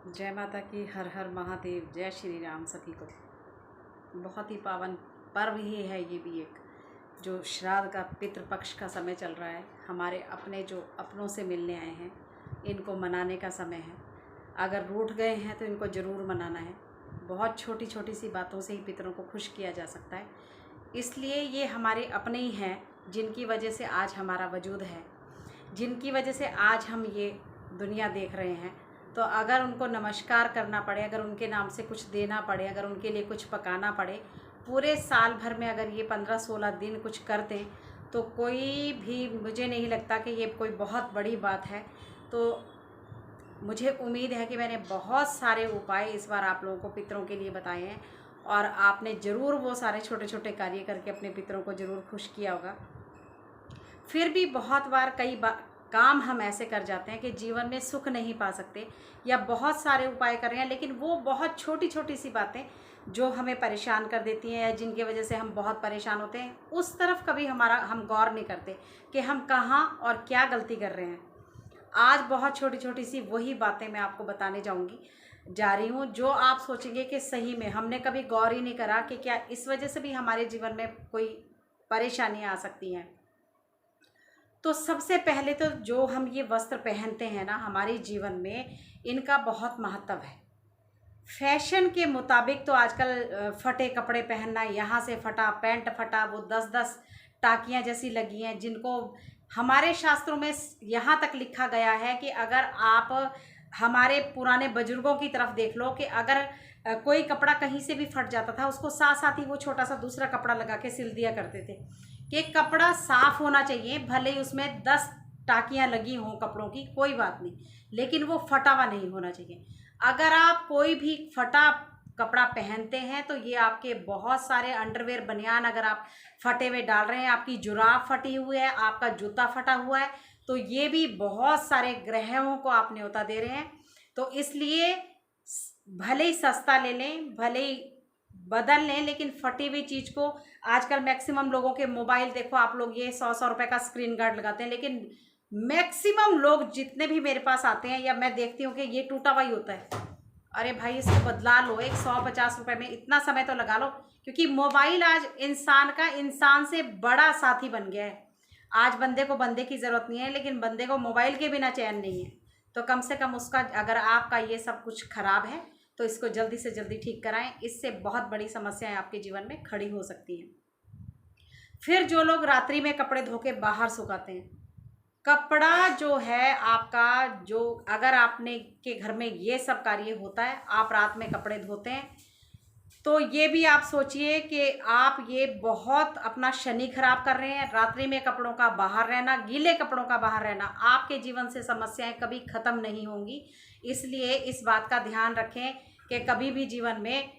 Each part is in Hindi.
जय माता की। हर हर महादेव। जय श्री राम सभी को। बहुत ही पावन पर्व ही है ये भी एक, जो श्राद्ध का पितृपक्ष का समय चल रहा है। हमारे अपने जो अपनों से मिलने आए हैं, इनको मनाने का समय है। अगर रूठ गए हैं तो इनको ज़रूर मनाना है। बहुत छोटी छोटी सी बातों से ही पितरों को खुश किया जा सकता है। इसलिए ये हमारे अपने ही हैं, जिनकी वजह से आज हमारा वजूद है, जिनकी वजह से आज हम ये दुनिया देख रहे हैं। तो अगर उनको नमस्कार करना पड़े, अगर उनके नाम से कुछ देना पड़े, अगर उनके लिए कुछ पकाना पड़े, पूरे साल भर में अगर ये 15-16 दिन कुछ कर दें, तो कोई भी, मुझे नहीं लगता कि ये कोई बहुत बड़ी बात है। तो मुझे उम्मीद है कि मैंने बहुत सारे उपाय इस बार आप लोगों को पितरों के लिए बताए हैं, और आपने ज़रूर वो सारे छोटे छोटे कार्य करके अपने पितरों को ज़रूर खुश किया होगा। फिर भी बहुत बार काम हम ऐसे कर जाते हैं कि जीवन में सुख नहीं पा सकते, या बहुत सारे उपाय कर रहे हैं लेकिन वो बहुत छोटी छोटी सी बातें जो हमें परेशान कर देती हैं, या जिनकी वजह से हम बहुत परेशान होते हैं, उस तरफ कभी हम गौर नहीं करते कि हम कहाँ और क्या गलती कर रहे हैं। आज बहुत छोटी छोटी सी वही बातें मैं आपको बताने जा रही हूँ, जो आप सोचेंगे कि सही में हमने कभी गौर ही नहीं करा कि क्या इस वजह से भी हमारे जीवन में कोई परेशानियाँ आ सकती हैं। तो सबसे पहले तो जो हम ये वस्त्र पहनते हैं ना हमारे जीवन में, इनका बहुत महत्व है। फैशन के मुताबिक तो आजकल फटे कपड़े पहनना, यहाँ से फटा पैंट फटा, वो 10-10 टाकियाँ जैसी लगी हैं, जिनको हमारे शास्त्रों में यहाँ तक लिखा गया है कि अगर आप हमारे पुराने बुजुर्गों की तरफ देख लो कि अगर कोई कपड़ा कहीं से भी फट जाता था, उसको साथ साथ ही वो छोटा सा दूसरा कपड़ा लगा के सिल दिया करते थे। कि कपड़ा साफ होना चाहिए, भले ही उसमें 10 टाकियाँ लगी हों कपड़ों की, कोई बात नहीं, लेकिन वो फटा हुआ नहीं होना चाहिए। अगर आप कोई भी फटा कपड़ा पहनते हैं तो ये आपके बहुत सारे अंडरवेयर बनियान अगर आप फटे हुए डाल रहे हैं, आपकी जुराब फटी हुई है, आपका जूता फटा हुआ है, तो ये भी बहुत सारे ग्रहों को आप न्योता दे रहे हैं। तो इसलिए भले ही सस्ता ले लें, भले ही बदल लें, लेकिन फटी हुई चीज़ को, आजकल मैक्सिमम लोगों के मोबाइल देखो आप लोग, ये 100-100 रुपये का स्क्रीन गार्ड लगाते हैं, लेकिन मैक्सिमम लोग जितने भी मेरे पास आते हैं या मैं देखती हूँ कि ये टूटा हुआ ही होता है। अरे भाई इसको बदला लो, एक 150 रुपये में इतना समय तो लगा लो, क्योंकि मोबाइल आज इंसान से बड़ा साथी बन गया है। आज बंदे को बंदे की ज़रूरत नहीं है, लेकिन बंदे को मोबाइल के बिना चैन नहीं है। तो कम से कम उसका, अगर आपका ये सब कुछ खराब है तो इसको जल्दी से जल्दी ठीक कराएं, इससे बहुत बड़ी समस्याएं आपके जीवन में खड़ी हो सकती हैं। फिर जो लोग रात्रि में कपड़े धो के बाहर सुखाते हैं, कपड़ा जो है आपका, जो अगर आपने के घर में ये सब कार्य होता है, आप रात में कपड़े धोते हैं, तो ये भी आप सोचिए कि आप ये बहुत अपना शनि खराब कर रहे हैं। रात्रि में कपड़ों का बाहर रहना, गीले कपड़ों का बाहर रहना, आपके जीवन से समस्याएं कभी ख़त्म नहीं होंगी। इसलिए इस बात का ध्यान रखें कि कभी भी जीवन में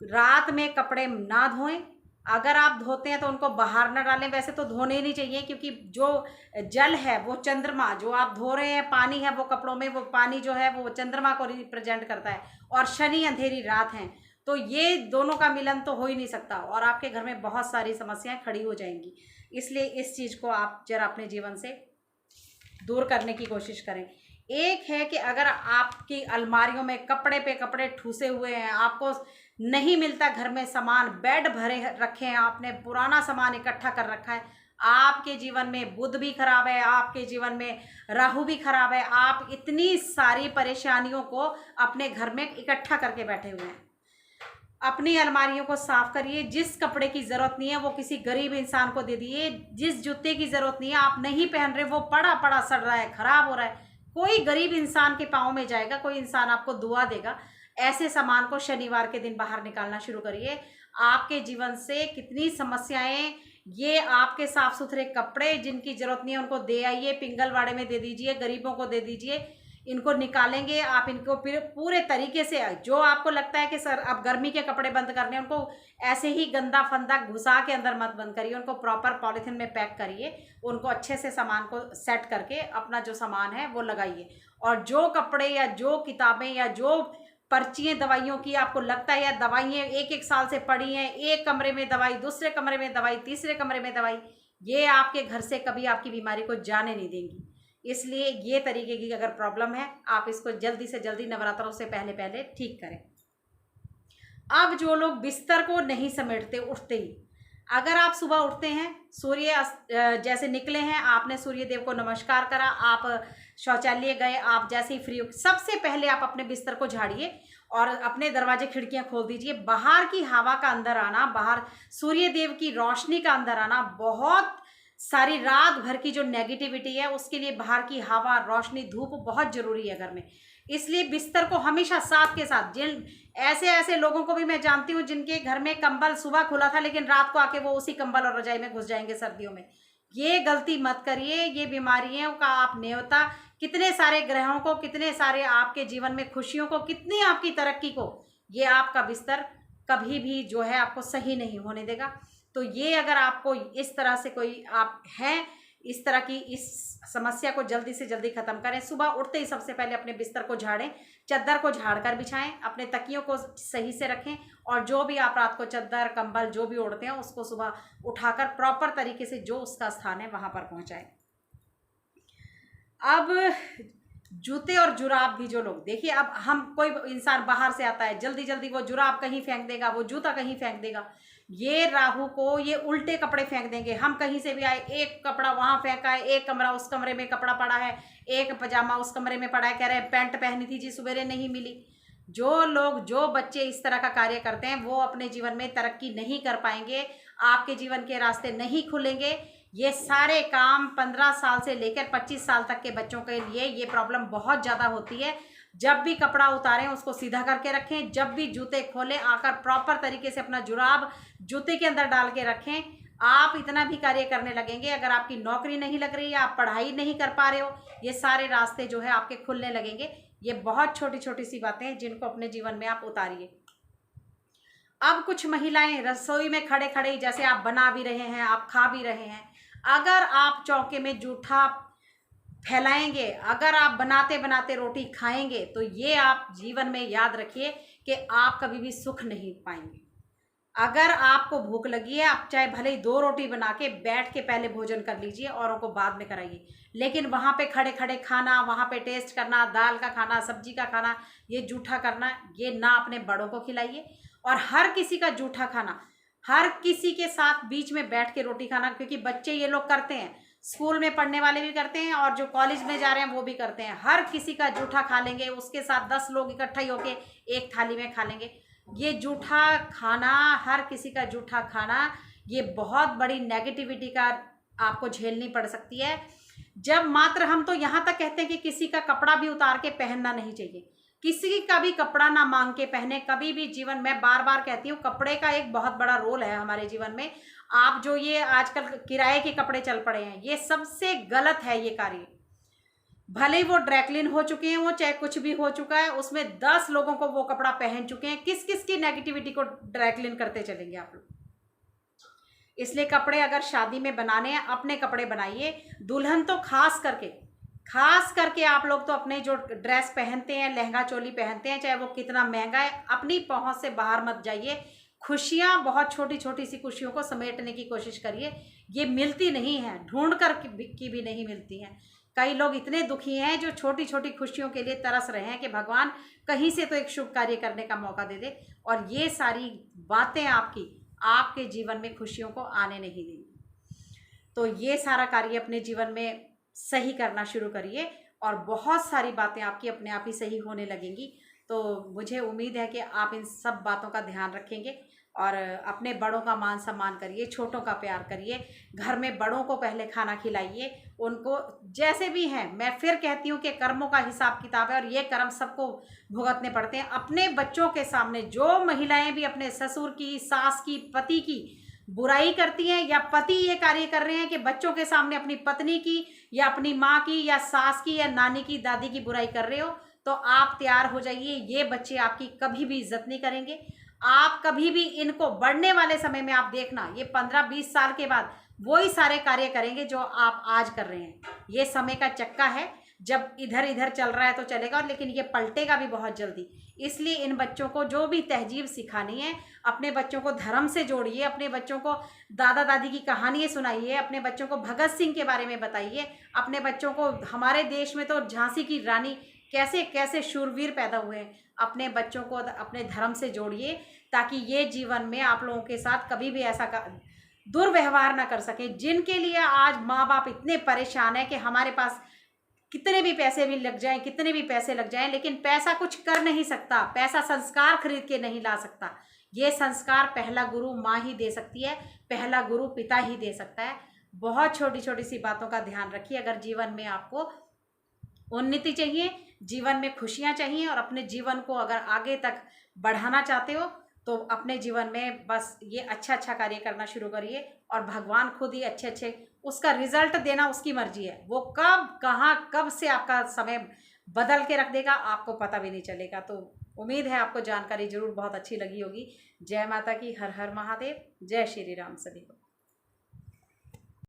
रात में कपड़े ना धोएं। अगर आप धोते हैं तो उनको बाहर ना डालें। वैसे तो धोने ही नहीं चाहिए, क्योंकि जो जल है वो चंद्रमा, जो आप धो रहे हैं पानी है वो कपड़ों में, वो पानी जो है वो चंद्रमा को रिप्रेजेंट करता है, और शनि अंधेरी रात है, तो ये दोनों का मिलन तो हो ही नहीं सकता, और आपके घर में बहुत सारी समस्याएं खड़ी हो जाएंगी। इसलिए इस चीज़ को आप जरा अपने जीवन से दूर करने की कोशिश करें। एक है कि अगर आपकी अलमारियों में कपड़े पे कपड़े ठूसे हुए हैं, आपको नहीं मिलता घर में सामान, बेड भरे रखे हैं, आपने पुराना सामान इकट्ठा कर रखा है, आपके जीवन में बुध भी खराब है, आपके जीवन में राहु भी खराब है, आप इतनी सारी परेशानियों को अपने घर में इकट्ठा करके बैठे हुए हैं। अपनी अलमारियों को साफ करिए। जिस कपड़े की ज़रूरत नहीं है वो किसी गरीब इंसान को दे दिए। जिस जूते की ज़रूरत नहीं है, आप नहीं पहन रहे, वो पड़ा पड़ा सड़ रहा है, ख़राब हो रहा है, कोई गरीब इंसान के पाँव में जाएगा, कोई इंसान आपको दुआ देगा। ऐसे सामान को शनिवार के दिन बाहर निकालना शुरू करिए। आपके जीवन से कितनी समस्याएं, ये आपके साफ़ सुथरे कपड़े जिनकी ज़रूरत नहीं है उनको दे आइए, पिंगलवाड़े में दे दीजिए, गरीबों को दे दीजिए। इनको निकालेंगे आप, इनको फिर पूरे तरीके से, जो आपको लगता है कि सर अब गर्मी के कपड़े बंद करने, उनको ऐसे ही गंदा फंदा घुसा के अंदर मत बंद करिए, उनको प्रॉपर पॉलीथिन में पैक करिए, उनको अच्छे से सामान को सेट करके अपना जो सामान है वो लगाइए। और जो कपड़े या जो किताबें या जो पर्चियाँ दवाइयों की आपको लगता है, या दवाइयाँ 1-1 साल से पड़ी हैं, एक कमरे में दवाई, दूसरे कमरे में दवाई, तीसरे कमरे में दवाई, ये आपके घर से कभी आपकी बीमारी को जाने नहीं देंगी। इसलिए ये तरीके की अगर प्रॉब्लम है, आप इसको जल्दी से जल्दी नवरात्रों से पहले पहले ठीक करें। अब जो लोग बिस्तर को नहीं समेटते उठते ही, अगर आप सुबह उठते हैं, जैसे निकले हैं, आपने सूर्य देव को नमस्कार करा, आप शौचालय गए, आप जैसे ही फ्री हो, सबसे पहले आप अपने बिस्तर को झाड़िए और अपने दरवाजे खिड़कियां खोल दीजिए। बाहर की हवा का अंदर आना, बाहर सूर्य देव की रोशनी का अंदर आना, बहुत सारी रात भर की जो नेगेटिविटी है उसके लिए बाहर की हवा, रोशनी, धूप बहुत जरूरी है घर में। इसलिए बिस्तर को हमेशा साथ के साथ, जिन ऐसे ऐसे लोगों को भी मैं जानती हूँ जिनके घर में कंबल सुबह खुला था लेकिन रात को आके वो उसी कंबल और रजाई में घुस जाएंगे सर्दियों में। ये गलती मत करिए। ये बीमारियों का आप न्योता कितने सारे ग्रहों को, कितने सारे आपके जीवन में खुशियों को, कितनी आपकी तरक्की को, ये आपका बिस्तर कभी भी जो है आपको सही नहीं होने देगा। तो ये अगर आपको इस तरह से कोई आप हैं, इस तरह की इस समस्या को जल्दी से जल्दी खत्म करें। सुबह उठते ही सबसे पहले अपने बिस्तर को झाड़ें, चद्दर को झाड़कर बिछाएं, अपने तकियों को सही से रखें और जो भी आप रात को चद्दर, कंबल जो भी ओढ़ते हैं उसको सुबह उठाकर प्रॉपर तरीके से जो उसका स्थान है वहां पर पहुंचाएं। अब जूते और जुराब भी, जो लोग देखिए, अब हम कोई इंसान बाहर से आता है, जल्दी जल्दी वो जुराब कहीं फेंक देगा, वो जूता कहीं फेंक देगा। ये राहु को ये उल्टे कपड़े फेंक देंगे। हम कहीं से भी आए, एक कपड़ा वहां फेंका है, एक कमरा उस कमरे में कपड़ा पड़ा है, एक पजामा उस कमरे में पड़ा है, कह रहे हैं पैंट पहनी थी जी सवेरे नहीं मिली। जो लोग, जो बच्चे इस तरह का कार्य करते हैं वो अपने जीवन में तरक्की नहीं कर पाएंगे, आपके जीवन के रास्ते नहीं खुलेंगे। ये सारे काम 15 साल से लेकर 25 साल तक के बच्चों के लिए ये प्रॉब्लम बहुत ज़्यादा होती है। जब भी कपड़ा उतारें उसको सीधा करके रखें, जब भी जूते खोलें आकर प्रॉपर तरीके से अपना जुराब जूते के अंदर डाल के रखें। आप इतना भी कार्य करने लगेंगे, अगर आपकी नौकरी नहीं लग रही है, आप पढ़ाई नहीं कर पा रहे हो, ये सारे रास्ते जो है आपके खुलने लगेंगे। ये बहुत छोटी छोटी सी बातें हैं जिनको अपने जीवन में आप उतारिए। अब कुछ महिलाएं रसोई में खड़े खड़े, जैसे आप बना भी रहे हैं, आप खा भी रहे हैं, अगर आप चौके में जूठा फैलाएंगे, अगर आप बनाते बनाते रोटी खाएंगे, तो ये आप जीवन में याद रखिए कि आप कभी भी सुख नहीं पाएंगे। अगर आपको भूख लगी है, आप चाहे भले ही 2 रोटी बना के बैठ के पहले भोजन कर लीजिए, औरों को बाद में कराइए, लेकिन वहाँ पे खड़े खड़े खाना, वहाँ पे टेस्ट करना, दाल का खाना, सब्जी का खाना, ये जूठा करना, ये ना अपने बड़ों को खिलाइए। और हर किसी का जूठा खाना, हर किसी के साथ बीच में बैठ के रोटी खाना, क्योंकि बच्चे ये लोग करते हैं, स्कूल में पढ़ने वाले भी करते हैं और जो कॉलेज में जा रहे हैं वो भी करते हैं। हर किसी का जूठा खा लेंगे, उसके साथ 10 लोग इकट्ठा ही होके एक थाली में खा लेंगे। ये जूठा खाना, हर किसी का जूठा खाना, ये बहुत बड़ी नेगेटिविटी का आपको झेलनी पड़ सकती है। जब मात्र हम तो यहाँ तक कहते हैं कि किसी का कपड़ा भी उतार के पहनना नहीं चाहिए, किसी का भी कपड़ा ना मांग के पहने कभी भी जीवन में। बार बार कहती हूँ, कपड़े का एक बहुत बड़ा रोल है हमारे जीवन में। आप जो ये आजकल किराए के कपड़े चल पड़े हैं, ये सबसे गलत है ये कार्य। भले वो ड्राइक्लीन हो चुके हैं, वो चाहे कुछ भी हो चुका है, उसमें 10 लोगों को वो कपड़ा पहन चुके हैं, किस किस की नेगेटिविटी को ड्राइक्लीन करते चलेंगे आप लोग। इसलिए कपड़े अगर शादी में बनाने हैं, अपने कपड़े बनाइए। दुल्हन तो खास करके आप लोग तो अपने जो ड्रेस पहनते हैं, लहंगा चोली पहनते हैं, चाहे वो कितना महंगा है, अपनी पहुंच से बाहर मत जाइए। खुशियां, बहुत छोटी छोटी सी खुशियों को समेटने की कोशिश करिए। ये मिलती नहीं है, ढूंढ कर की भी नहीं मिलती हैं। कई लोग इतने दुखी हैं जो छोटी छोटी खुशियों के लिए तरस रहे हैं कि भगवान कहीं से तो एक शुभ कार्य करने का मौका दे दे, और ये सारी बातें आपके जीवन में खुशियों को आने नहीं देंगी। तो ये सारा कार्य अपने जीवन में सही करना शुरू करिए और बहुत सारी बातें आपकी अपने आप ही सही होने लगेंगी। तो मुझे उम्मीद है कि आप इन सब बातों का ध्यान रखेंगे और अपने बड़ों का मान सम्मान करिए, छोटों का प्यार करिए। घर में बड़ों को पहले खाना खिलाइए, उनको जैसे भी हैं। मैं फिर कहती हूँ कि कर्मों का हिसाब किताब है और ये कर्म सबको भुगतने पड़ते हैं। अपने बच्चों के सामने जो महिलाएं भी अपने ससुर की, सास की, पति की बुराई करती हैं, या पति ये कार्य कर रहे हैं कि बच्चों के सामने अपनी पत्नी की या अपनी माँ की या सास की या नानी की, दादी की बुराई कर रहे हो, तो आप तैयार हो जाइए। ये बच्चे आपकी कभी भी इज्जत नहीं करेंगे। आप कभी भी इनको बढ़ने वाले समय में आप देखना, ये 15-20 साल के बाद वही सारे कार्य करेंगे जो आप आज कर रहे हैं। ये समय का चक्का है। जब इधर इधर चल रहा है तो चलेगा, लेकिन ये पलटेगा भी बहुत जल्दी। इसलिए इन बच्चों को जो भी तहजीब सिखानी है, अपने बच्चों को धर्म से जोड़िए, अपने बच्चों को दादा दादी की कहानियाँ सुनाइए, अपने बच्चों को भगत सिंह के बारे में बताइए, अपने बच्चों को हमारे देश में तो झांसी की रानी कैसे कैसे शूरवीर पैदा हुए हैं। अपने बच्चों को अपने धर्म से जोड़िए, ताकि ये जीवन में आप लोगों के साथ कभी भी ऐसा दुर्व्यवहार ना कर सके। जिनके लिए आज माँ बाप इतने परेशान हैं कि हमारे पास कितने भी पैसे भी लग जाएं, कितने भी पैसे लग जाएं, लेकिन पैसा कुछ कर नहीं सकता, पैसा संस्कार खरीद के नहीं ला सकता। ये संस्कार पहला गुरु माँ ही दे सकती है, पहला गुरु पिता ही दे सकता है। बहुत छोटी छोटी सी बातों का ध्यान रखिए। अगर जीवन में आपको उन्नति चाहिए, जीवन में खुशियाँ चाहिए, और अपने जीवन को अगर आगे तक बढ़ाना चाहते हो, तो अपने जीवन में बस ये अच्छा अच्छा कार्य करना शुरू करिए, और भगवान खुद ही अच्छे अच्छे उसका रिजल्ट देना उसकी मर्जी है। वो कब कहाँ कब से आपका समय बदल के रख देगा आपको पता भी नहीं चलेगा। तो उम्मीद है आपको जानकारी जरूर बहुत अच्छी लगी होगी। जय माता की, हर हर महादेव, जय श्री राम सभी को।